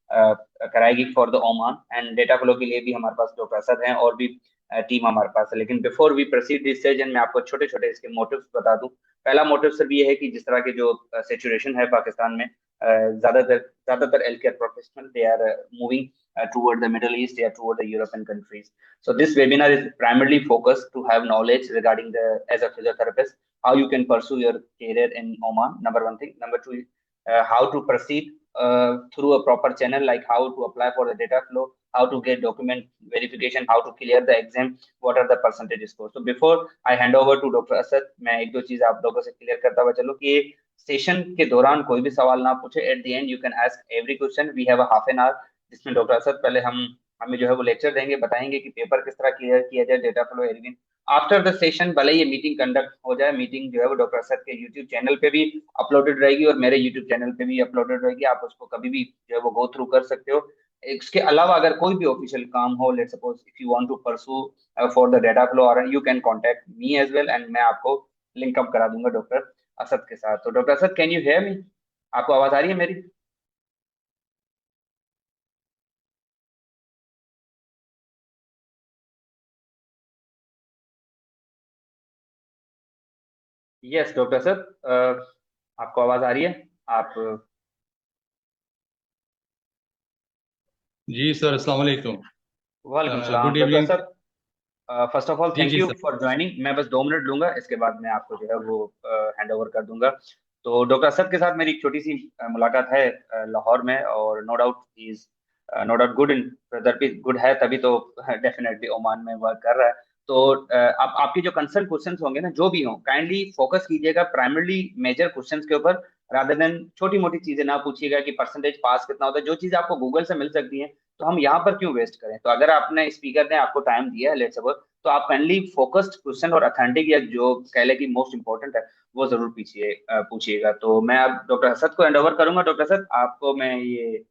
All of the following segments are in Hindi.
कराएगी for the Oman. And data flow के लिए भी हमारे पास डॉक्टर असद हैं और भी टीम हमारे पास है। लेकिन before we proceed this session मैं आपको छोटे छोटे इसके मोटिव्स बता दूं। पहला मोटिव सिर्फ ये है कि जिस तरह के जो सिचुएशन है पाकिस्तान में, ज्यादातर health care professional they are moving toward the Middle East or toward the European countries. So this webinar is primarily focused to have knowledge regarding the as a physiotherapist, how you can pursue your career in Oman. Number one thing. Number two, how to proceed through a proper channel, like how to apply for the data flow, how to get document verification, how to clear the exam, what are the percentage scores. So before I hand over to Dr. Asad, मैं एक दो चीज आप लोगों से क्लियर करता हुआ चलूं कि सेशन के दौरान कोई भी सवाल ना पूछे। At the end you can ask every question. We have a half an hour जिसमें डॉक्टर असद पहले हमें जो है वो लेक्चर देंगे, बताएंगे कि पेपर किस तरह क्लियर किया जाए, data flow everything. After the session भले ये मीटिंग कंडक्ट हो जाए, मीटिंग जो है वो डॉक्टर असद के यूट्यूब चैनल पे भी अपलोडेड रहेगी और मेरे यूट्यूब चैनल पे भी अपलोडेड रहेगी। आप उसको कभी भी जो है वो गो थ्रू कर सकते हो। इसके अलावा अगर कोई भी ऑफिशियल काम हो, let suppose if you want to pursue for the data flow, और you can contact me as well, and मैं आपको लिंक अप करा दूंगा डॉक्टर असद के साथ। तो doctor Asad, can you hear me? आपको आवाज आ रही है मेरी? यस डॉक्टर सर, आपको आवाज आ रही है? आप जी सर, अस्सलाम वालेकुम। वालेकुम सलाम good doctor evening. Sir. First of all जी थैंक जी यू सर। For joining. मैं बस 2 मिनट लूंगा, इसके बाद मैं आपको जो है वो हैंड ओवर कर दूंगा। तो डॉक्टर असद के साथ मेरी एक छोटी सी मुलाकात है लाहौर में, और no doubt is no doubt good in physiotherapy, good है तभी तो डेफिनेटली ओमान में वर्क कर रहा है। तो आप आपके जो कंसर्न क्वेश्चंस होंगे ना, जो भी हो, काइंडली फोकस कीजिएगा प्राइमरली मेजर क्वेश्चंस के ऊपर, रादर देन छोटी मोटी चीजें ना पूछिएगा कि परसेंटेज पास कितना होता है। जो चीज आपको गूगल से मिल सकती है तो हम यहाँ पर क्यों वेस्ट करें। तो अगर आपने स्पीकर ने आपको टाइम दिया है, लेट्स सपोज, तो आप काइंडली फोकस्ड क्वेश्चन और अथेंटिक या जो कह ले कि मोस्ट इंपॉर्टेंट है वो जरूर पूछिएगा। तो मैं अब डॉक्टर असद को हैंड ओवर करूंगा। डॉक्टर असद, आपको मैं ये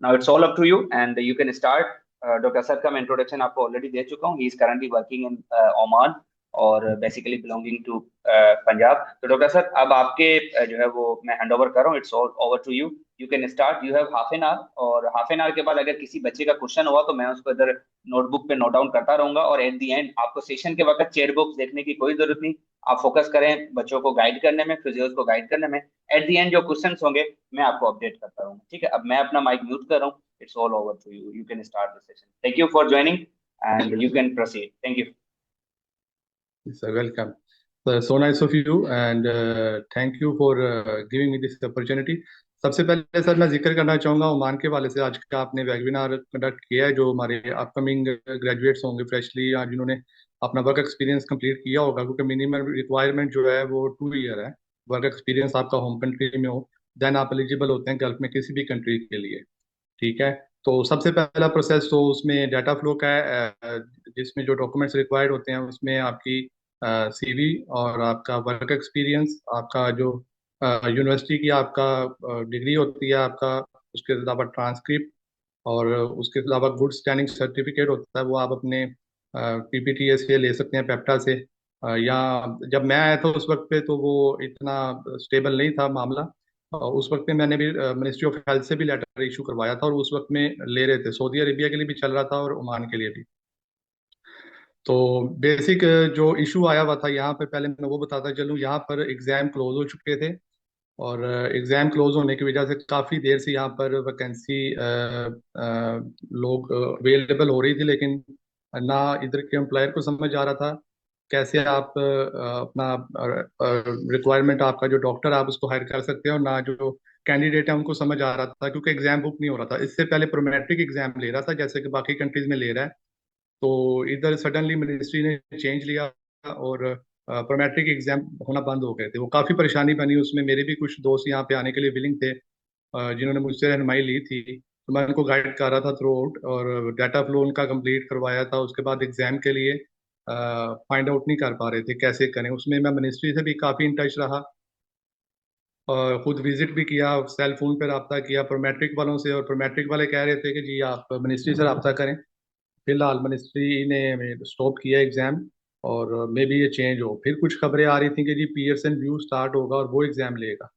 now it's all up to you and you can start. Doctor Asad का मैं इंट्रोडक्शन आपको ऑलरेडी दे चुका हूँ। He is currently working in Oman और बेसिकली बिलोंगिंग टू पंजाब। तो डॉक्टर असद, अब आपके जो है वो मैं हैंड ओवर कर रहा हूँ। It's all over to you. You can start. You have half an hour, और हाफ एन आवर के बाद अगर किसी बच्चे का क्वेश्चन हुआ तो मैं उसको इधर नोटबुक पे नोट डाउन करता रहूंगा। और एट द एंड आपको सेशन के वक्त चेयर बुक्स देखने की कोई जरूरत नहीं। आप फोकस करें बच्चों को गाइड करने में, फिजियोज को गाइड करने में। एट द एंड जो क्वेश्चंस होंगे मैं आपको अपडेट करता रहूंगा। ठीक है, अब मैं अपना माइक म्यूट कर रहा हूँ। It's all over to you. You can start the session. Thank you for joining and you can proceed. Thank you. Sir welcome. So nice of you and thank you for giving me this opportunity. सबसे पहले सर मैं जिक्र करना चाहूँगा ओमान के वाले से। आज का आपने वेबिनार कंडक्ट किया है जो हमारे अपकमिंग ग्रेजुएट्स होंगे फ्रेशली, या जिन्होंने अपना वर्क एक्सपीरियंस कंप्लीट किया होगा, क्योंकि मिनिमम रिक्वायरमेंट जो है वो 2 ईयर है। वर्क एक्सपीरियंस आपका होम कंट्री में हो, देन आप एलिजिबल होते हैं गल्फ में किसी भी कंट्री के लिए। ठीक है। तो सबसे पहला प्रोसेस तो उसमें डाटा फ्लो का है, जिसमें जो डॉक्यूमेंट्स रिक्वायर्ड होते हैं उसमें आपकी सीवी और आपका वर्क एक्सपीरियंस, आपका जो यूनिवर्सिटी की आपका डिग्री होती है आपका, उसके अलावा ट्रांसक्रिप्ट, और उसके अलावा गुड स्टैंडिंग सर्टिफिकेट होता है वो आप अपने पीपीटीए से ले सकते हैं, पेप्टा से। या जब मैं आया था उस वक्त पे तो वो इतना स्टेबल नहीं था मामला। उस वक्त में मैंने भी मिनिस्ट्री ऑफ हेल्थ से भी लेटर इशू करवाया था, और उस वक्त में ले रहे थे, सऊदी अरेबिया के लिए भी चल रहा था और ओमान के लिए भी। तो बेसिक जो इशू आया हुआ था यहाँ पे, पहले मैं वो बताता चलूँ। यहाँ पर एग्जाम क्लोज हो चुके थे, और एग्जाम क्लोज होने की वजह से काफ़ी देर से यहाँ पर वैकेंसी लोग अवेलेबल हो रही थी, लेकिन ना इधर के एम्प्लॉयर को समझ आ रहा था कैसे आप अपना रिक्वायरमेंट, आपका जो डॉक्टर आप उसको हायर कर सकते हैं, और ना जो कैंडिडेट है उनको समझ आ रहा था, क्योंकि एग्जाम बुक नहीं हो रहा था। इससे पहले प्रोमेट्रिक एग्जाम ले रहा था जैसे कि बाकी कंट्रीज में ले रहा है। तो इधर सडनली मिनिस्ट्री ने चेंज लिया, और प्रोमेट्रिक एग्जाम होना बंद हो गए थे। वो काफ़ी परेशानी बनी उसमें। मेरे भी कुछ दोस्त यहाँ पे आने के लिए विलिंग थे, जिन्होंने मुझसे रहनुमाई ली थी, तो मैं उनको गाइड कर रहा था थ्रू आउट, और डाटा फ्लो उनका कंप्लीट करवाया था। उसके बाद एग्जाम के लिए फाइंड आउट नहीं कर पा रहे थे कैसे करें। उसमें मैं मिनिस्ट्री से भी काफ़ी इन टच रहा, और खुद विजिट भी किया, सेल फोन पर रब्ता किया प्रोमेट्रिक वालों से, और प्रोमेट्रिक वाले कह रहे थे कि जी आप मिनिस्ट्री से रब्ता करें। फिलहाल मिनिस्ट्री ने स्टॉप किया एग्जाम, और मे बी ये चेंज हो। फिर कुछ खबरें आ रही थी कि जी पीयर्सन व्यू स्टार्ट होगा और वो एग्जाम लेगा।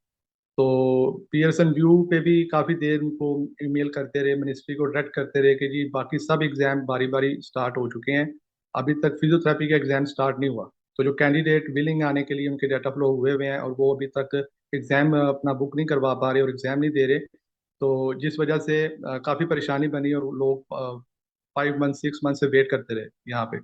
तो पियर्सन व्यू पे भी काफ़ी देर उनको ईमेल करते रहे, मिनिस्ट्री को डायरेक्ट करते रहे कि जी बाकी सब एग्जाम बारी बारी स्टार्ट हो चुके हैं, अभी तक फिजियोथेरेपी का एग्जाम स्टार्ट नहीं हुआ। तो जो कैंडिडेट विलिंग आने के लिए उनके डाटा फ्लो हुए हुए हैं और वो अभी तक एग्जाम अपना बुक नहीं करवा पा रहे और एग्जाम नहीं दे रहे, तो जिस वजह से काफ़ी परेशानी बनी और लोग 5 मंथ 6 मंथ से वेट करते रहे यहाँ पे।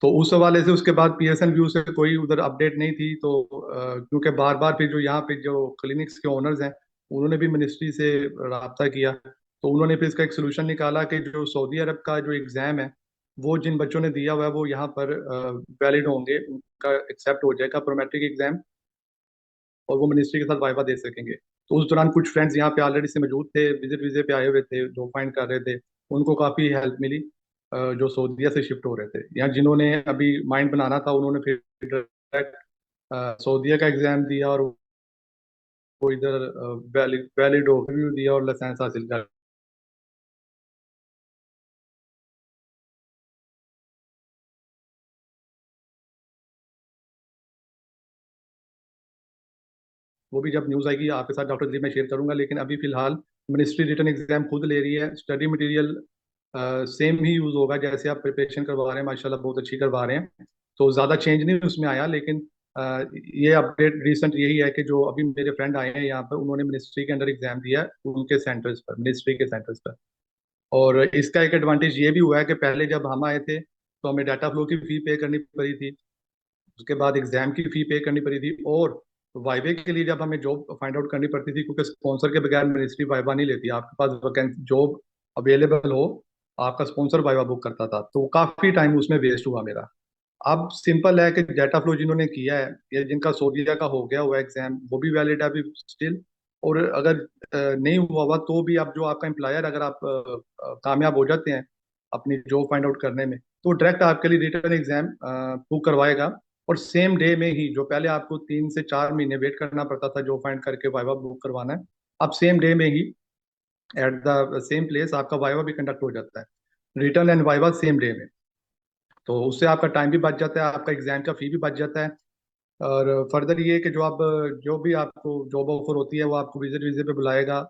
तो उस हवाले से उसके बाद पीएसएन व्यू से कोई उधर अपडेट नहीं थी। तो क्योंकि बार बार फिर जो यहाँ पे जो क्लिनिक्स के ओनर्स हैं उन्होंने भी मिनिस्ट्री से रब्ता किया, तो उन्होंने फिर इसका एक सोल्यूशन निकाला कि जो सऊदी अरब का जो एग्ज़ाम है वो जिन बच्चों ने दिया हुआ है वो यहाँ पर वैलिड होंगे, उनका एक्सेप्ट हो जाएगा प्रोमेट्रिक एग्जाम और वो मिनिस्ट्री के साथ वाइवा दे सकेंगे। तो उस दौरान कुछ फ्रेंड्स यहाँ पे ऑलरेडी से मौजूद थे, विजिट वीजे पे आए हुए थे, जो फाइंड कर रहे थे, उनको काफ़ी हेल्प मिली। जो सऊदीया से शिफ्ट हो रहे थे यहाँ, जिन्होंने अभी माइंड बनाना था उन्होंने फिर डायरेक्ट सऊदीया का एग्जाम दिया और वो इधर वैलिड वैलिड ओवरव्यू दिया और लाइसेंस हासिल कर। वो भी जब न्यूज़ आएगी आपके साथ डॉक्टर दिलीप मैं शेयर करूंगा, लेकिन अभी फिलहाल मिनिस्ट्री रिटर्न एग्जाम खुद ले रही है। स्टडी मटेरियल सेम ही यूज होगा जैसे आप प्रिपरेशन करवा रहे हैं, माशाल्लाह बहुत अच्छी करवा रहे हैं। तो ज़्यादा चेंज नहीं उसमें आया, लेकिन ये अपडेट रिसेंट यही है कि जो अभी मेरे फ्रेंड आए हैं यहाँ पर उन्होंने मिनिस्ट्री के अंडर एग्जाम दिया है उनके सेंटर्स पर, मिनिस्ट्री के सेंटर्स पर। और इसका एक एडवांटेज ये भी हुआ है कि पहले जब हम आए थे तो हमें डाटा फ्लो की फी पे करनी पड़ी थी, उसके बाद एग्जाम की फी पे करनी पड़ी थी, और वाइवे के लिए जब हमें जॉब फाइंड आउट करनी पड़ती थी, क्योंकि स्पॉन्सर के बगैर मिनिस्ट्री वाइवा नहीं लेती, आपके पास वैकेंसी जॉब अवेलेबल हो आपका स्पॉन्सर वाइवा बुक करता था, तो काफी टाइम उसमें वेस्ट हुआ मेरा। अब सिंपल है कि डाटा फ्लो जिन्होंने किया है या जिनका सोडिया का हो गया हुआ एग्जाम वो भी वैलिड है अभी स्टिल। और अगर नहीं हुआ हुआ तो भी अब जो आपका एम्प्लॉयर, अगर आप कामयाब हो जाते हैं अपनी जॉब फाइंड आउट करने में, तो डायरेक्ट आपके लिए रिटर्न एग्जाम बुक करवाएगा। और सेम डे में ही, जो पहले आपको 3 से 4 महीने वेट करना पड़ता था जॉब फाइंड करके वाइवा बुक करवाना है, अब सेम डे में ही एट द सेम प्लेस आपका वाइवा भी कंडक्ट हो जाता है, return and viva same day में। तो उससे आपका टाइम भी बच जाता है, आपका एग्जाम का फी भी बच जाता है। और फर्दर ये कि जो आप जो भी आपको जॉब ऑफर होती है वो आपको विजिट वीजे पे बुलाएगा,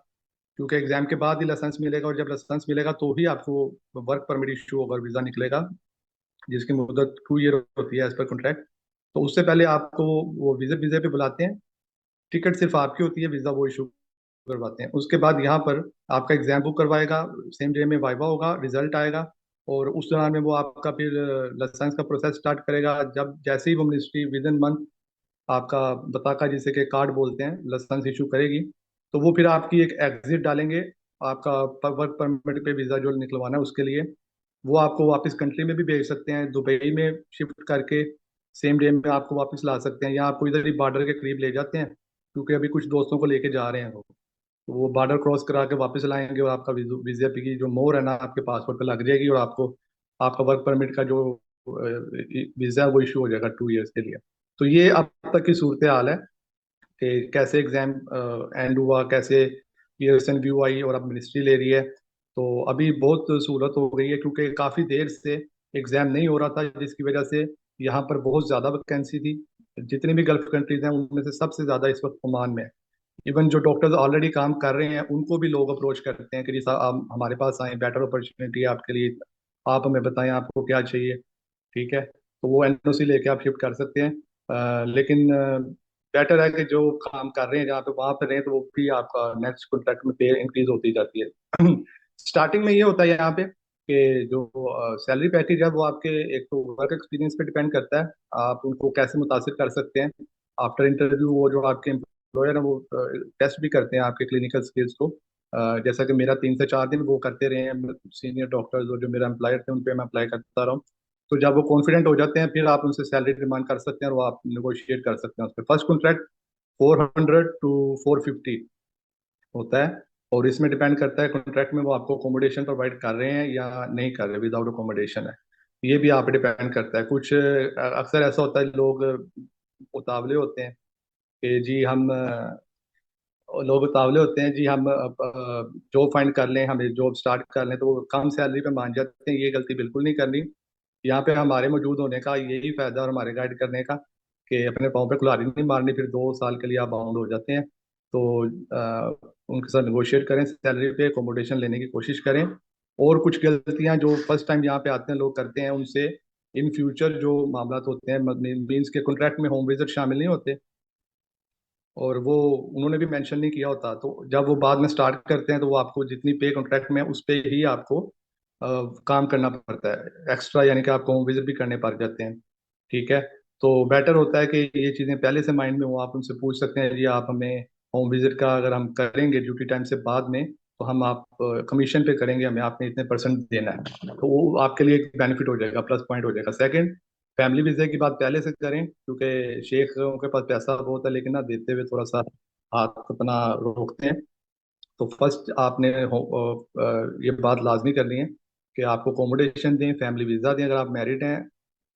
क्योंकि एग्जाम के बाद ही लाइसेंस मिलेगा, और जब लाइसेंस मिलेगा तो ही आपको वर्क परमिट इशू होगा और वीज़ा निकलेगा, जिसकी मुद्दत 2 ईयर होती है एज पर कॉन्ट्रैक्ट। तो उससे पहले आपको वो विजिट वीजे पे बुलाते हैं, टिकट सिर्फ आपकी होती है, वीज़ा वो इशू करवाते हैं। उसके बाद यहाँ पर आपका एग्जाम बुक करवाएगा, सेम डे में वाइवा होगा, रिजल्ट आएगा, और उस दौरान में वो आपका फिर लाइसेंस का प्रोसेस स्टार्ट करेगा। जब जैसे ही वो मिनिस्ट्री विद इन मंथ आपका बताका, जिसे के कार्ड बोलते हैं, लाइसेंस इशू करेगी, तो वो फिर आपकी एक एग्जिट डालेंगे आपका वर्क परमिट पे वीज़ा जो निकलवाना है उसके लिए। वो आपको वापस कंट्री में भी भेज सकते हैं, दुबई में शिफ्ट करके सेम डे में आपको वापस ला सकते हैं, या आपको इधर ही बॉर्डर के करीब ले जाते हैं, क्योंकि अभी कुछ दोस्तों को लेके जा रहे हैं वो, तो वो बॉर्डर क्रॉस करा के वापस लाएंगे और आपका वीजा की जो मोहर है ना आपके पासपोर्ट पे लग जाएगी, और आपको आपका वर्क परमिट का जो वीजा है वो इशू हो जाएगा 2 ईयर्स के लिए। तो ये अब तक की सूरत हाल है कि कैसे एग्जाम एंड हुआ, कैसे पीयर्सन व्यू आई और अब मिनिस्ट्री ले रही है। तो अभी बहुत सहूलत हो गई है, क्योंकि काफ़ी देर से एग्जाम नहीं हो रहा था, जिसकी वजह से यहाँ पर बहुत ज़्यादा वैकेंसी थी। जितनी भी गल्फ कंट्रीज हैं उनमें से सबसे ज़्यादा इस वक्त ओमान में है। इवन जो डॉक्टर्स ऑलरेडी काम कर रहे हैं उनको भी लोग अप्रोच करते हैं कि जी साहब आप हमारे पास आए, बेटर अपॉर्चुनिटी है आपके लिए, आप हमें बताएं आपको क्या चाहिए। ठीक है, तो वो एनओसी लेके आप शिफ्ट कर सकते हैं। लेकिन बेटर है कि जो काम कर रहे हैं जहाँ पे वहां पर रहें, तो वो भी आपका नेक्स्ट कॉन्ट्रैक्ट में पे इंक्रीज होती जाती है। स्टार्टिंग में ये होता है यहाँ पे कि जो सैलरी पैकेज है वो आपके एक तो वर्क एक्सपीरियंस पे डिपेंड करता है, आप उनको कैसे मुतासिर कर सकते हैं। आफ्टर इंटरव्यू वो जो आपके एम्प्लॉयर है वो टेस्ट भी करते हैं आपके क्लिनिकल स्किल्स को। जैसा कि मेरा 3 से 4 दिन वो करते रहे हैं सीनियर डॉक्टर्स, और जो मेरा एम्प्लॉयर थे उन पे मैं अप्लाई करता रहा हूँ। तो जब वो कॉन्फिडेंट हो जाते हैं फिर आप उनसे सैलरी डिमांड कर सकते हैं और वो आप नेगोशिएट कर सकते हैं उस पर। फर्स्ट कॉन्ट्रैक्ट 400 to 450 होता है, और इसमें डिपेंड करता है कॉन्ट्रैक्ट में वो आपको अकोमोडेशन प्रोवाइड कर रहे हैं या नहीं कर रहे, विदाउट अकोमोडेशन है, ये भी आप डिपेंड करता है। कुछ अक्सर ऐसा होता है लोग उतावले होते हैं कि जी हम लोग उतावले होते हैं जी हम जॉब फाइंड कर लें, हमें जॉब स्टार्ट कर लें, तो वो कम सैलरी पे मान जाते हैं। ये गलती बिल्कुल नहीं करनी। यहाँ पे हमारे मौजूद होने का यही फायदा और हमारे गाइड करने का कि अपने पाँव पे कुल्हाड़ी नहीं मारनी, फिर 2 साल के लिए आप बाउंड हो जाते हैं। तो उनके साथ नेगोशिएट करें सैलरी पे, अकोमोडेशन लेने की कोशिश करें। और कुछ गलतियां जो फर्स्ट टाइम यहाँ पे आते हैं लोग करते हैं, उनसे इन फ्यूचर जो मामला होते हैं, मीन्स के कॉन्ट्रैक्ट में होम विजिट शामिल नहीं होते, और वो उन्होंने भी मेंशन नहीं किया होता, तो जब वो बाद में स्टार्ट करते हैं तो वो आपको जितनी पे कॉन्ट्रैक्ट में उस पे ही आपको काम करना पड़ता है एक्स्ट्रा, यानी कि आपको होम विजिट भी करने पड़ जाते हैं। ठीक है। तो बेटर होता है कि ये चीज़ें पहले से माइंड में हो, आप उनसे पूछ सकते हैं जी आप हमें होम विजिट का अगर हम करेंगे ड्यूटी टाइम से बाद में, तो हम आप कमीशन पे करेंगे, हमें आपने इतने परसेंट देना है, तो वो आपके लिए एक बेनिफिट हो जाएगा, प्लस पॉइंट हो जाएगा। सेकंड, फैमिली वीजा की बात पहले से करें, क्योंकि शेखों के पास पैसा बहुत है लेकिन ना देते हुए थोड़ा सा हाथ अपना रोकते हैं। तो फर्स्ट आपने ये बात लाजमी करनी है कि आपको अकोमोडेशन दें, फैमिली वीज़ा दें अगर आप मैरिड हैं।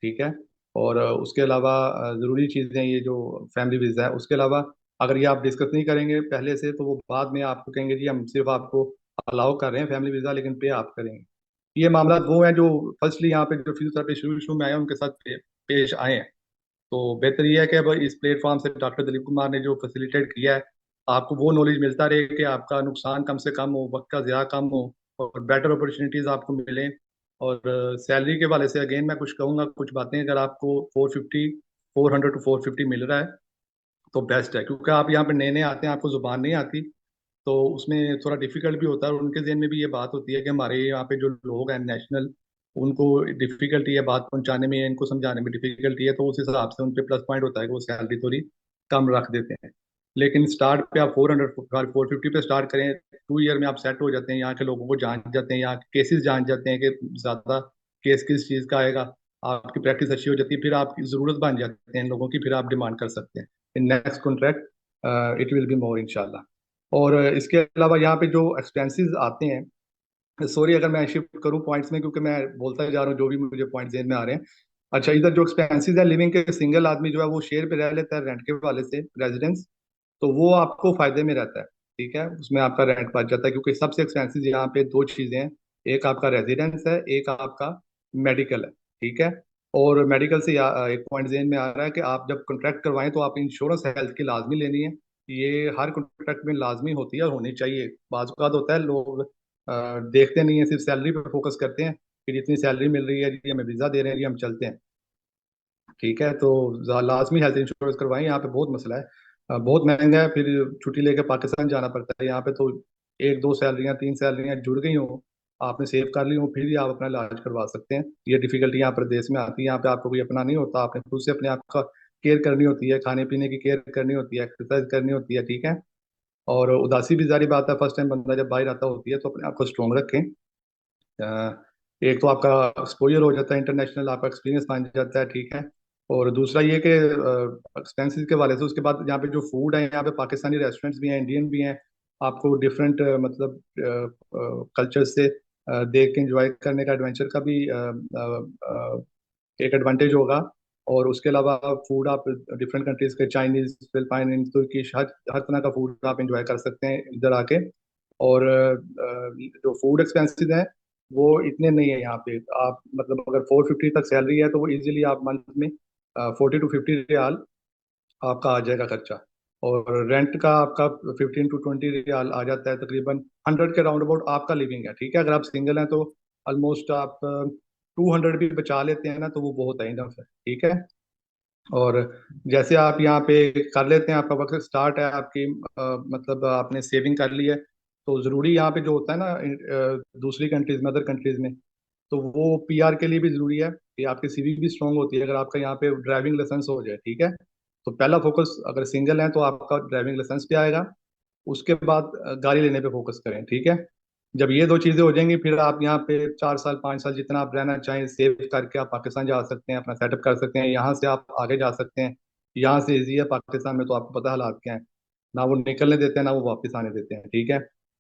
ठीक है। और उसके अलावा ज़रूरी चीज़ें ये जो फैमिली वीज़ा है, उसके अलावा अगर ये आप डिस्कस नहीं करेंगे पहले से, तो वो बाद में आपको कहेंगे जी हम सिर्फ आपको अलाउ कर रहे हैं फैमिली वीज़ा, लेकिन पे आप करेंगे। ये मामला वो हैं जो फर्स्टली यहाँ पे जो फिजियोथेरेपी शुरू शुरू में आए हैं, उनके साथ पेश आए हैं। तो बेहतर यह है कि अब इस प्लेटफॉर्म से डॉक्टर दिलीप कुमार ने जो फैसिलिटेट किया है, आपको वो नॉलेज मिलता रहे कि आपका नुकसान कम से कम हो, वक्त का ज़्यादा कम हो, और बेटर अपॉर्चुनिटीज़ आपको मिलें। और सैलरी के वाले से अगेन मैं कुछ कहूँगा, कुछ बातें, अगर आपको 400 टू 450 मिल रहा है तो बेस्ट है, क्योंकि आप यहाँ पे नए नए आते हैं, आपको जुबान नहीं आती, तो उसमें थोड़ा डिफिकल्ट भी होता है, और उनके जहन में भी ये बात होती है कि हमारे यहाँ पे जो लोग हैं नेशनल, उनको डिफिकल्टी है बात पहुंचाने में, इनको समझाने में डिफिकल्टी है, तो उस हिसाब से उन पे प्लस पॉइंट होता है कि वो सैलरी थोड़ी कम रख देते हैं। लेकिन स्टार्ट पे आप 450 पे स्टार्ट करें, 2 ईयर में आप सेट हो जाते हैं, यहाँ के लोगों को जान जाते हैं, यहाँ के केसेस जान जाते हैं कि ज़्यादा केस किस चीज़ का आएगा, आपकी प्रैक्टिस अच्छी हो जाती है, फिर आपकी ज़रूरत बन जाती है इन लोगों की, फिर आप डिमांड कर सकते हैं in next contract, it will be more इंशाल्लाह। और इसके अलावा यहाँ पे जो एक्सपेंसेस आते हैं, सॉरी अगर मैं शिफ्ट करूँ पॉइंट्स में, क्योंकि मैं बोलता जा रहा हूँ जो भी मुझे पॉइंट जेन में आ रहे हैं। अच्छा, इधर जो एक्सपेंसेस है लिविंग के, सिंगल आदमी जो है वो शेयर पे रह लेता है रेंट के वाले से, रेजिडेंस, तो वो आपको फायदे में रहता है। ठीक है, उसमें आपका रेंट बच जाता है, क्योंकि सबसे एक्सपेंसिव यहाँ पे दो चीजें हैं, एक आपका रेजिडेंस है, एक आपका मेडिकल है। ठीक है। और मेडिकल से एक पॉइंट जेन में आ रहा है कि आप जब कॉन्ट्रैक्ट करवाएं तो आप इंश्योरेंस हेल्थ की लाजमी लेनी है। ये हर कॉन्ट्रैक्ट में लाजमी होती है और होनी चाहिए। बाज़ औक़ात होता है लोग देखते नहीं है, सिर्फ सैलरी पर फोकस करते हैं कि जितनी सैलरी मिल रही है जी हमें वीज़ा दे रहे हैं जी हम चलते हैं। ठीक है, तो लाजमी हेल्थ इंश्योरेंस करवाएं, यहाँ पे बहुत मसला है, बहुत महंगा है, फिर छुट्टी लेके पाकिस्तान जाना पड़ता है। यहाँ पे तो एक दो सैलरियाँ तीन सैलरियाँ जुड़ गई हों, आपने सेव कर ली हो, फिर भी आप अपना इलाज करवा सकते हैं। ये डिफिकल्टी यहाँ पर देश में आती है, यहाँ पे आपको कोई अपना नहीं होता, आपने खुद से अपने आप का केयर करनी होती है, खाने पीने की केयर करनी होती है, एक्सरसाइज करनी होती है। ठीक है। और उदासी भी जारी बात है, फर्स्ट टाइम बंदा जब बाहर आता होती है, तो अपने आप को स्ट्रोंग रखें। एक तो आपका एक्सपोजर हो जाता है इंटरनेशनल, आपका एक्सपीरियंस बन जाता है। ठीक है। और दूसरा ये कि एक्सपेंसेस के वाले से, उसके बाद यहाँ पे जो फूड है, यहाँ पे पाकिस्तानी रेस्टोरेंट्स भी हैं, इंडियन भी हैं, आपको डिफरेंट मतलब कल्चर से देख के एंजॉय करने का, एडवेंचर का भी एक एडवांटेज होगा। और उसके अलावा फूड आप डिफरेंट कंट्रीज के, चाइनीज, फिलिपाइन, तुर्किश, हर तरह का फूड आप एंजॉय कर सकते हैं इधर आके। और जो फूड एक्सपेंसेस हैं वो इतने नहीं है यहाँ पे, आप मतलब अगर 450 तक सैलरी है तो वो इजीली आप मंथ में 40 टू 50 रियाल आपका आ जाएगा खर्चा। और रेंट का आपका 15 टू 20 रियाल आ जाता है, तकरीबन 100 के राउंड अबाउट आपका लिविंग है। ठीक है, अगर आप सिंगल हैं तो ऑलमोस्ट आप 200 भी बचा लेते हैं ना, तो वो बहुत है, इनफ है। ठीक है। और जैसे आप यहाँ पे कर लेते हैं, आपका वक्त स्टार्ट है, आपकी मतलब आपने सेविंग कर ली है, तो ज़रूरी यहाँ पे जो होता है ना दूसरी कंट्रीज में, अदर कंट्रीज में, तो वो पीआर के लिए भी ज़रूरी है कि आपकी सीवी भी स्ट्रांग होती है, अगर आपका यहाँ पे ड्राइविंग लाइसेंस हो जाए। ठीक है। तो पहला फोकस अगर सिंगल है तो आपका ड्राइविंग लाइसेंस पे आएगा, उसके बाद गाड़ी लेने पे फोकस करें। ठीक है। जब ये दो चीजें हो जाएंगी, फिर आप यहाँ पे 4 साल 5 साल जितना आप रहना चाहें सेव करके आप पाकिस्तान जा सकते हैं, अपना सेटअप कर सकते हैं, यहाँ से आप आगे जा सकते हैं। यहाँ से इजी है, पाकिस्तान में तो आपको पता है हालात क्या है, ना वो निकलने देते हैं ना वो वापस आने देते हैं। ठीक है।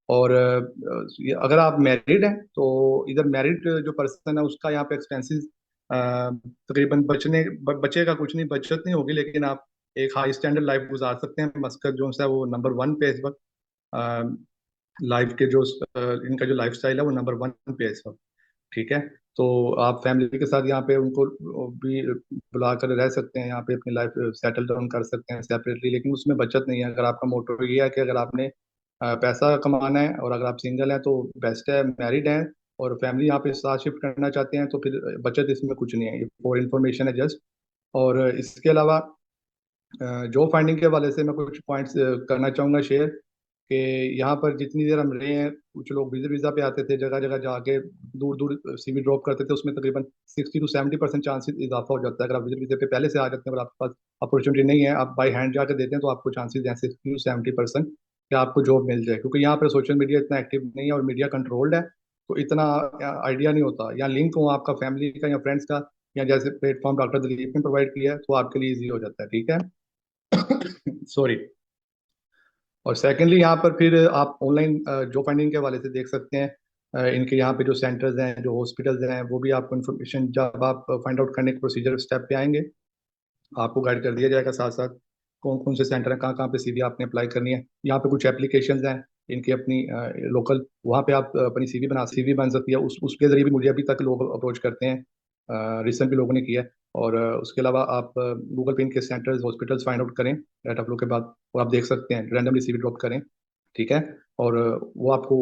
और अगर आप मैरिड हैं तो इधर मैरिड जो पर्सन है उसका यहाँ पे एक्सपेंसेस तकरीबन बचेगा कुछ नहीं, बचत नहीं होगी, लेकिन आप एक हाई स्टैंडर्ड लाइफ गुजार सकते हैं। मस्कत जो है वो नंबर 1 पे इस वक्त, लाइफ के जो इनका जो लाइफस्टाइल है वो नंबर 1 पे है इस वक्त। ठीक है। तो आप फैमिली के साथ यहाँ पे उनको भी बुला कर रह सकते हैं, यहाँ पे अपनी लाइफ सेटल डाउन कर सकते हैं सेपरेटली, लेकिन उसमें बचत नहीं है। अगर आपका मोटो ये है कि अगर आपने पैसा कमाना है, और अगर आप सिंगल हैं तो बेस्ट है, मैरिड हैं और फैमिली यहाँ पे साथ शिफ्ट करना चाहते हैं, तो फिर बचत इसमें कुछ नहीं है, ये फॉर इन्फॉर्मेशन है जस्ट। और इसके अलावा जॉब फाइंडिंग के हवाले से मैं कुछ पॉइंट्स करना चाहूँगा शेयर, कि यहाँ पर जितनी देर हम रहे हैं, कुछ लोग विजिट वीज़ा पे आते थे, जगह जगह जाके दूर दूर सीवी ड्रॉप करते थे, उसमें तकरीबन 60 to 70% चांसेस इजाफा हो जाता है। अगर आप विजिट वीज़े पे पहले से आ जाते हैं और आपके पास अपॉर्चुनिटी नहीं है, आप बाई हैंड जाकर देते हैं, तो आपको चांसेस हैं 60 to 70% कि आपको जॉब मिल जाए, क्योंकि यहाँ पर सोशल मीडिया इतना एक्टिव नहीं है और मीडिया कंट्रोल्ड है, तो इतना आइडिया नहीं होता। या लिंक हो आपका फैमिली का या फ्रेंड्स का, या जैसे प्लेटफॉर्म डॉक्टर दिलीप ने प्रोवाइड किया है, तो आपके लिए ईजी हो जाता है। ठीक है। सॉरी। और सेकेंडली यहाँ पर फिर आप ऑनलाइन जॉब फाइंडिंग के हवाले से देख सकते हैं, इनके यहाँ पे जो सेंटर्स हैं, जो हॉस्पिटल्स हैं, वो भी आपको इन्फॉर्मेशन जब आप फाइंड आउट करने के प्रोसीजर स्टेप पे आएंगे, आपको गाइड कर दिया जाएगा साथ साथ कौन कौन से सेंटर हैं, कहाँ कहाँ पे सीवी आपने अप्लाई करनी है। यहाँ पे कुछ एप्लीकेशंस हैं इनकी अपनी लोकल, वहाँ पे आप अपनी सीवी बन सकती है, उसके जरिए भी मुझे अभी तक लोग अप्रोच करते हैं, रिसेंट भी लोगों ने किया है। और उसके अलावा आप गूगल पे इनके सेंटर्स हॉस्पिटल्स फाइंड आउट करें डाटा फ्लो के बाद, और आप देख सकते हैं रैंडमली सीवी ड्रॉप करें। ठीक है। और वो आपको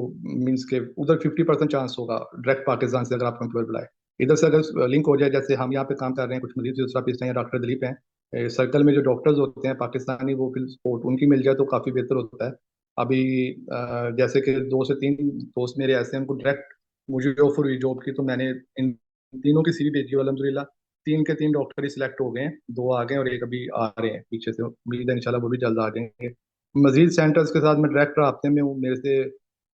मीन्स के उधर 50% चांस होगा डायरेक्ट पाकिस्तान से अगर आपको एम्प्लॉय बुलाए। इधर से अगर लिंक हो जाए, जैसे हम यहाँ पे काम कर रहे हैं, कुछ मजीद फिजियोथेरापिस्ट हैं या डॉक्टर दिलीप हैं, सर्कल में जो डॉक्टर्स होते हैं पाकिस्तानी, वो फिर सपोर्ट उनकी मिल जाए तो काफ़ी बेहतर होता है। अभी जैसे कि 2 से 3 दोस्त मेरे ऐसे हैं, उनको डायरेक्ट मुझे ऑफर हुई जॉब की, तो मैंने इन तीनों की सीवी भेजी, अलहमदिल्ला 3 के 3 डॉक्टर ही सिलेक्ट हो गए हैं, 2 आ गए और एक अभी आ रहे हैं पीछे से, उम्मीद है इंशाल्लाह वो भी जल्द आ जाएंगे। मजीद सेंटर्स के साथ मैं डायरेक्ट रब्ते में हूँ, मेरे से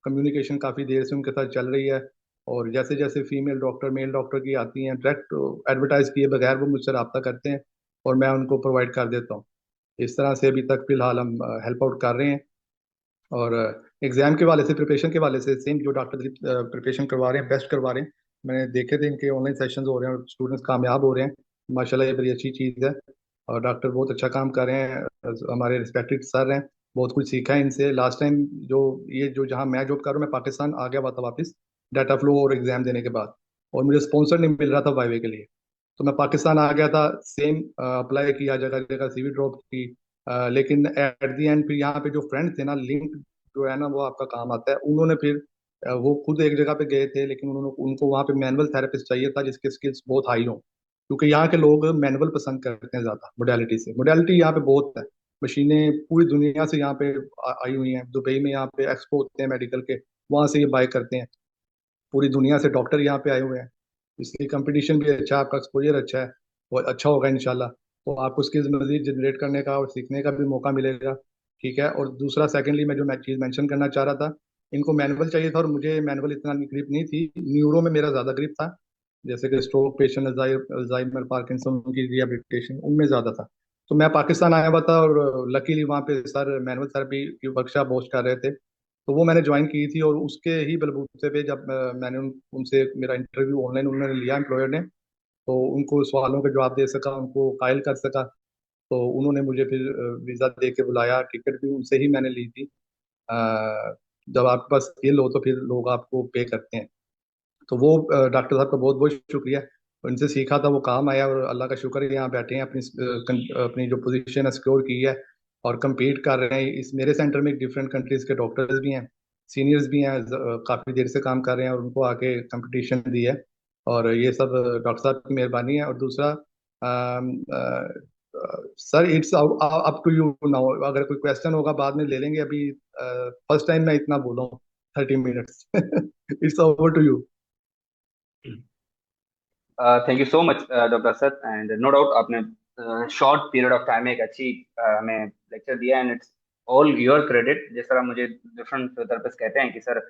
कम्युनिकेशन काफ़ी देर से उनके साथ चल रही है। और जैसे जैसे फीमेल डॉक्टर मेल डॉक्टर की आती हैं, डायरेक्ट एडवर्टाइज किए बगैर वो मुझसे रब्ता करते हैं और मैं उनको प्रोवाइड कर देता हूँ। इस तरह से अभी तक फिलहाल हम हेल्प आउट कर रहे हैं। और एग्जाम के वाले से, प्रिपरेशन के वाले से, सेम जो डॉक्टर प्रिपरेशन करवा रहे हैं बेस्ट करवा रहे हैं। मैंने देखे थे इनके ऑनलाइन सेशंस हो रहे हैं और स्टूडेंट्स कामयाब हो रहे हैं, माशाल्लाह ये बड़ी अच्छी चीज़ है। और डॉक्टर बहुत अच्छा काम कर रहे हैं, हमारे रिस्पेक्टेड सर हैं, बहुत कुछ सीखा है इनसे। लास्ट टाइम जो ये जो जहाँ मैं जॉब कर रहा हूँ, मैं पाकिस्तान आ गया हुआ था वापस डाटा फ्लो और एग्जाम देने के बाद, और मुझे स्पॉन्सर नहीं मिल रहा था वाइवे के लिए, तो मैं पाकिस्तान आ गया था। सेम अप्लाई किया, जगह जगह सीवी ड्रॉप की, लेकिन एट द एंड फिर यहाँ पे जो फ्रेंड थे ना, लिंक जो है ना वो आपका काम आता है, उन्होंने फिर वो खुद एक जगह पे गए थे, लेकिन उन्होंने उनको वहाँ पे मैनुअल थेरेपिस्ट चाहिए था जिसके स्किल्स बहुत हाई हो, क्योंकि यहाँ के लोग मैनुअल पसंद करते हैं ज़्यादा मोडेलिटी से। मोडेलिटी यहाँ पे बहुत है, मशीनें पूरी दुनिया से यहाँ पे आई हुई हैं। दुबई में यहाँ पे एक्सपो होते हैं मेडिकल के, वहाँ से ये बाय करते हैं, पूरी दुनिया से डॉक्टर यहाँ पे आए हुए हैं, इसलिए कंपटीशन भी अच्छा है, आपका एक्सपोजर अच्छा है, वो अच्छा होगा इंशाल्लाह। तो आपको स्किल्स मजीद जनरेट करने का और सीखने का भी मौका मिलेगा। ठीक है। और दूसरा सेकेंडली मैं जो मैं चीज़ मेंशन करना चाह रहा था, इनको मैनुअल चाहिए था और मुझे मैनुअल इतना ग्रिप नहीं थी, न्यूरो में मेरा ज़्यादा ग्रिप था, जैसे कि स्ट्रोक पेशेंट, अल्जाइमर, पार्किंसन की रिहेबिलिटेशन उनमें ज़्यादा था। तो मैं पाकिस्तान आया हुआ था और लकीली वहाँ पे सर मैनुअल थेरेपी की वर्कशॉप होस्ट कर रहे थे, तो वो मैंने ज्वाइन की थी। और उसके ही बलबूते पे जब मैंने उनसे मेरा इंटरव्यू ऑनलाइन उन्होंने लिया एम्प्लॉयर ने, तो उनको सवालों के जवाब दे सका, उनको कायल कर सका, तो उन्होंने मुझे फिर वीज़ा दे के बुलाया, टिकट भी उनसे ही मैंने ली थी। जब आपके पास स्किल हो तो फिर लोग आपको पे करते हैं। तो वो डॉक्टर साहब का बहुत बहुत शुक्रिया, उनसे सीखा था, वो काम आया, और अल्लाह का शुक्र है यहाँ बैठे हैं, अपनी अपनी जो पोजीशन है सिक्योर की है, और compete कर रहे हैं। इस मेरे सेंटर में डिफरेंट कंट्रीज के डॉक्टर्स भी हैं, सीनियर्स भी हैं, काफ़ी देर से काम कर रहे हैं, और उनको आके कंपटीशन दी है। और ये सब डॉक्टर साहब की मेहरबानी है। और दूसरा sir, it's up to you now, अगर कोई क्वेश्चन होगा बाद में ले लेंगे, अभी फर्स्ट टाइम मैं इतना बोला हूँ 30 minutes. It's over to you. Thank you so much doctor Asad, and no doubt आपने शॉर्ट पीरियड ऑफ टाइम में एक अच्छी हमें लेक्चर दिया, and it's all your credit. जिस तरह मुझे डिफरेंट फिजियोथेरेपिस्ट कहते हैं कि सर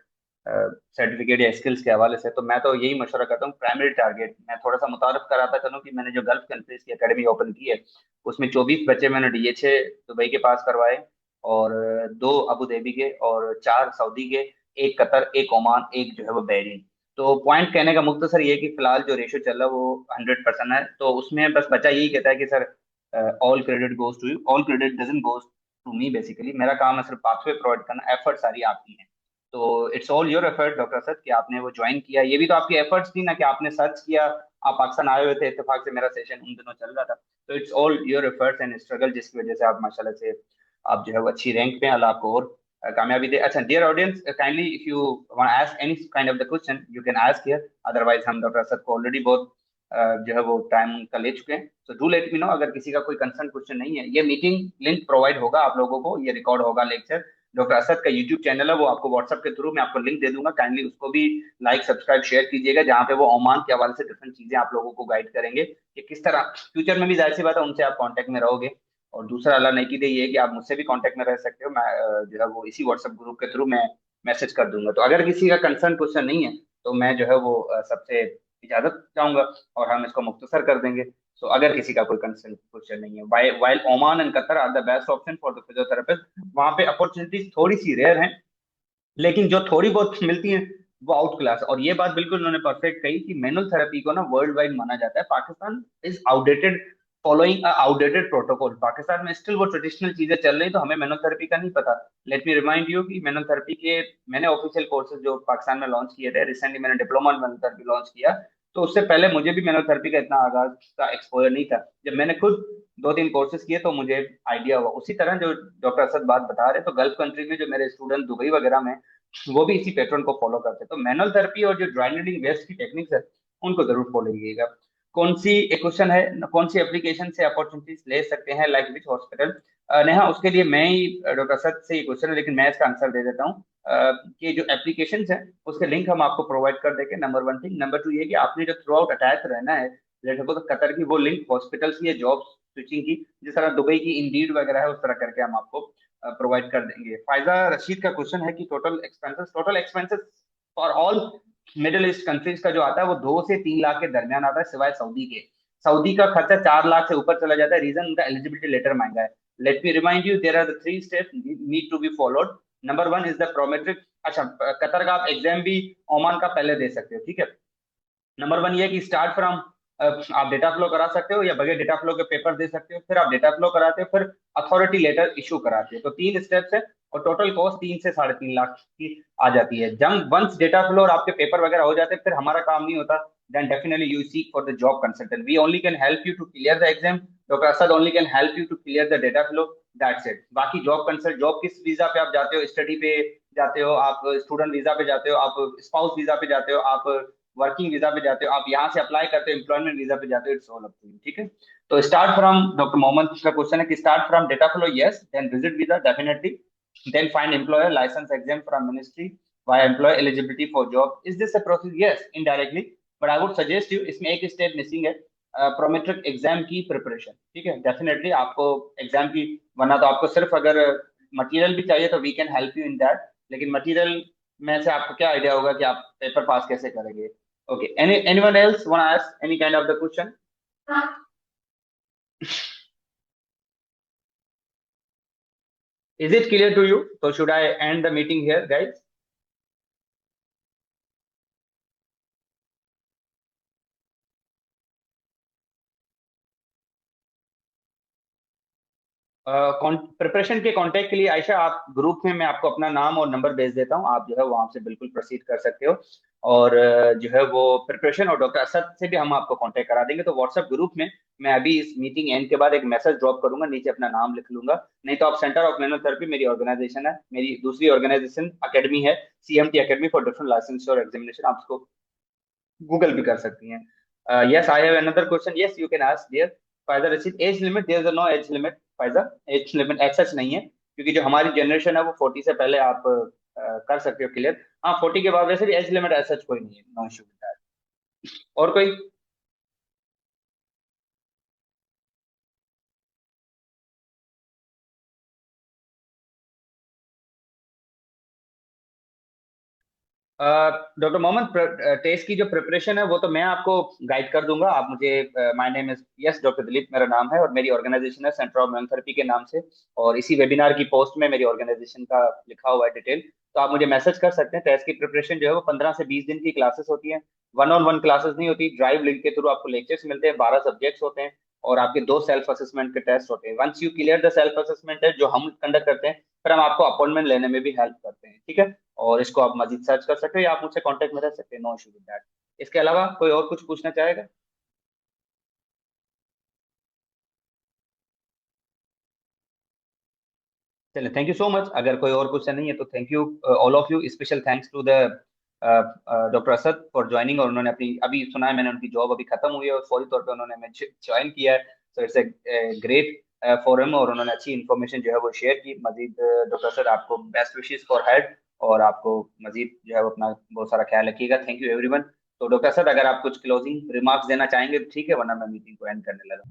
सर्टिफिकेट या स्किल्स के हवाले से, तो मैं तो यही मशवरा करता हूँ, प्राइमरी टारगेट मैं थोड़ा सा मुतारफ कराता चलूँ कि मैंने जो गल्फ कंट्रीज की एकेडमी ओपन की है, उसमें 24 बच्चे मैंने DH दुबई के पास करवाए, और 2 अबू धाबी के, और 4 सऊदी के, एक कतर, एक ओमान, एक जो है वो बहरीन। तो पॉइंट कहने का मुख्तसर ये है कि फिलहाल जो रेशो चल रहा है वो 100% है, तो उसमें बस बच्चा यही कहता है कि sir all credit goes to you, all credit doesn't goes to me. Basically मेरा काम है सिर्फ पाथवे प्रोवाइड करना, एफर्ट सारी आपकी है। तो it's all your effort doctor Asad कि आपने वो ज्वाइन किया। ये भी तो आपकी एफर्ट्स थी ना कि आपने सर्च किया, आप पाकिस्तान आए हुए थे, इत्तेफाक से मेरा सेशन उन दिनों चल रहा था। तो it's all your efforts and struggle जिसकी वजह से आप माशाल्लाह से आप जो है वो अच्छी रैंक पे हैं। अल्लाह आपको और कामयाबी दे। अच्छा dear audience, kindly if you want ask any kind of the question you can ask here, otherwise हम डॉक्टर असद को ऑलरेडी बहुत जो है वो टाइम का ले चुके हैं। So do let me know अगर किसी का कोई कंसर्न क्वेश्चन नहीं है। ये मीटिंग लिंक प्रोवाइड होगा आप लोगों को, ये रिकॉर्ड होगा लेक्चर। डॉक्टर असद का यूट्यूब चैनल है, वो आपको व्हाट्सएप के थ्रू मैं आपको लिंक दे दूंगा, काइंडली उसको भी लाइक सब्सक्राइब शेयर कीजिएगा, जहाँ पे वो ओमान के हवाले से डिफरेंट चीजें आप लोगों को गाइड करेंगे कि किस तरह फ्यूचर में भी जाहिर सी बात है उनसे आप कांटेक्ट में रहोगे। और दूसरा अल्लाह नेकी दे ये है कि आप मुझसे भी कांटेक्ट में रह सकते हो, मैं जो है वो इसी व्हाट्सएप ग्रुप के थ्रू मैं मैसेज कर दूंगा। तो अगर किसी का कंसर्न क्वेश्चन नहीं है तो मैं जो है वो सबसे इजाजत चाहूंगा और हम इसको मुख्तसर कर देंगे। तो अगर किसी का कोई कंसर्न क्वेश्चन नहीं है, while Oman and Qatar are the best option for the physiotherapist, वहां पे अपॉर्चुनिटीज थोड़ी सी रेयर हैं, लेकिन जो थोड़ी बहुत मिलती हैं वो आउट क्लास। और ये बात बिल्कुल उन्होंने परफेक्ट कही कि मैनुअल थेरेपी को ना वर्ल्ड वाइड माना जाता है। Pakistan is outdated, following outdated protocol. Pakistan में स्टिल वो ट्रेडिशनल चीजें चल रही, तो हमें मैनुअल थेरेपी का नहीं पता। लेट मी रिमाइंड यू कि मैनुअल थेरेपी के मैंने ऑफिशियल कोर्सेज जो पाकिस्तान में लॉन्च किए थे, रिसेंटली मैंने diploma in manual therapy launch किया, तो उससे पहले मुझे भी मैनुअल थेरेपी का इतना आगाज का एक्सपोजर नहीं था। जब मैंने खुद 2-3 कोर्सेज किए तो मुझे आइडिया हुआ। उसी तरह जो डॉक्टर असद बात बता रहे, तो गल्फ कंट्री में जो मेरे स्टूडेंट दुबई वगैरह में, वो भी इसी पैटर्न को फॉलो करते हैं। तो मैनुअल थेरेपी और जो ड्राई नीडिंग वेस्ट की टेक्निक्स है उनको जरूर फॉलो कीजिएगा। कौन सी एक क्वेश्चन है, कौन सी एप्लीकेशन से अपॉर्चुनिटीज ले सकते हैं, लाइक विच हॉस्पिटल? नेहा, उसके लिए मैं ही डॉक्टर असद से ये क्वेश्चन है, लेकिन मैं इसका आंसर दे देता हूँ कि जो एप्लीकेशन है उसके लिंक हम आपको प्रोवाइड कर देंगे, नंबर 1 थिंग। नंबर 2 ये कि आपने जो थ्रू आउट अटैच रहना है, जैसे तो कतर की वो लिंक हॉस्पिटल्स की है, जॉब स्विचिंग की, जिस तरह दुबई की इंडीड वगैरह है, उस तरह करके हम आपको प्रोवाइड कर देंगे। फायजा रशीद का क्वेश्चन है कि total expenses for all middle east countries का जो आता है वो 2 से 3 लाख के दरमियान आता है, सिवाय सऊदी के। सऊदी का खर्चा 4 लाख से ऊपर चला जाता है, रीजन उनका एलिजिबिलिटी लेटर महंगा है। Let me remind you, there are the 3 steps need to be followed. Number 1 is the Prometric. अच्छा, कतर का आप एग्जाम भी ओमान का पहले दे सकते हो, ठीक है। नंबर 1 ये है कि स्टार्ट फ्रॉम आप डेटा फ्लो करा सकते हो या बगैर डेटा फ्लो के पेपर दे सकते हो, फिर आप डेटा फ्लो कराते हो, फिर अथॉरिटी लेटर इशू कराते हो। तो 3 स्टेप्स है और टोटल कॉस्ट 3 से 3.5 लाख की आ जाती है। जब वंस डेटा फ्लो और आपके पेपर वगैरह हो जाते हैं, फिर हमारा काम नहीं होता। Then definitely you seek for the job consultant, we only can help you to clear the exam. Doctor Asad only can help you to clear the data flow, that's it. बाकी जॉब कंसल्ट, जॉब किस वीजा पे आप जाते हो, स्टडी पे जाते हो आप, स्टूडेंट वीजा पे जाते हो आप, स्पाउस वीजा पे जाते हो आप, वर्किंग वीजा पे जाते हो आप, यहाँ से अप्लाई करते हो एम्प्लॉयमेंट वीजा पे जाते हो, it's all up to you, ठीक है। तो स्टार्ट फ्रॉम, डॉक्टर मोहम्मद का क्वेश्चन है कि start from data flow, yes, then visit visa definitely, then find employer, license exam from ministry, why employ eligibility for job. Is this a process? Yes, indirectly, but I would suggest you, इसमें एक स्टेप मिसिंग है, प्रोमेट्रिक एग्जाम की प्रिपरेशन, ठीक है। डेफिनेटली आपको एग्जाम की, वरना तो आपको सिर्फ अगर मटेरियल भी चाहिए तो we can help you in that, लेकिन मटेरियल में से आपको क्या आइडिया होगा कि आप पेपर पास कैसे करेंगे? Okay. Anyone else want to ask any kind of the question? Is it clear to you? So should I end the meeting here, guys? Preparation के कांटेक्ट के लिए आयशा, आप ग्रुप में मैं आपको अपना नाम और नंबर भेज देता हूँ, आप जो है वहां से बिल्कुल प्रोसीड कर सकते हो। और जो है वो प्रिपरेशन और डॉक्टर असद से भी हम आपको कांटेक्ट करा देंगे। तो व्हाट्सएप ग्रुप में मैं अभी इस मीटिंग एंड के बाद एक मैसेज ड्रॉप करूंगा, नीचे अपना नाम लिख लूंगा। नहीं तो आप सेंटर ऑफ मैनुअल थेरेपी, मेरी ऑर्गेनाइजेशन है, मेरी दूसरी ऑर्गेनाइजेशन अकेडमी है, CMT academy for different licence और एग्जामिनेशन, आप उसको गूगल भी कर सकती हैं। Yes, I have another question, yes you can ask dear Faida Rashid. Age limit, there is no age limit Faida, age limit age such नहीं है, क्योंकि जो हमारी जनरेशन है वो 40 से पहले आप कर सकते हो क्लियर। हाँ, 40 के बाद वैसे भी एज लिमिट एज सच कोई नहीं है, नो इशू। और कोई? डॉक्टर मोहम्मद, टेस्ट की जो प्रिपरेशन है वो तो मैं आपको गाइड कर दूंगा। आप मुझे, my name is, yes, doctor Dilip मेरा नाम है और मेरी ऑर्गेनाइजेशन है सेंटर ऑफ थेरेपी के नाम से, और इसी वेबिनार की पोस्ट में मेरी ऑर्गेनाइजेशन का लिखा हुआ है डिटेल, तो आप मुझे मैसेज कर सकते हैं। टेस्ट की प्रिपरेशन जो है वो 15 से 20 दिन की क्लासेस होती है, वन ऑन वन क्लासेस नहीं होती, ड्राइव लिंक के थ्रू आपको लेक्चर्स मिलते हैं, 12 सब्जेक्ट्स होते हैं और आपके 2 सेल्फ असेसमेंट के टेस्ट होते हैं। Once you clear the self assessment test जो हम कंडक्ट करते हैं, फिर हम आपको अपॉइंटमेंट लेने में भी हेल्प करते हैं, ठीक है। और इसको आप मजीद सर्च कर सकते हो या आप मुझसे कांटेक्ट में रह सकते हैं, नो इशू विद दैट। इसके अलावा कोई और कुछ पूछना चाहेगा? चलिए, थैंक यू सो मच। अगर कोई और क्वेश्चन नहीं है तो thank you all of you, special thanks to the doctor Asad for joining. और उन्होंने अपनी, अभी सुना है मैंने, उनकी जॉब अभी खत्म हुई है और फौरी तौर पे उन्होंने हमें ज्वाइन किया है। So it's a great forum, और उन्होंने अच्छी इन्फॉर्मेशन जो है वो शेयर की। मजीद डॉक्टर असद, आपको बेस्ट विशेस फॉर हेल्थ, और आपको मजीद जो है वो अपना बहुत सारा ख्याल रखिएगा। Thank you everyone. तो डॉक्टर असद, अगर आप कुछ क्लोजिंग रिमार्क्स देना चाहेंगे तो ठीक है, वरना मैं मीटिंग को एंड करने लगा।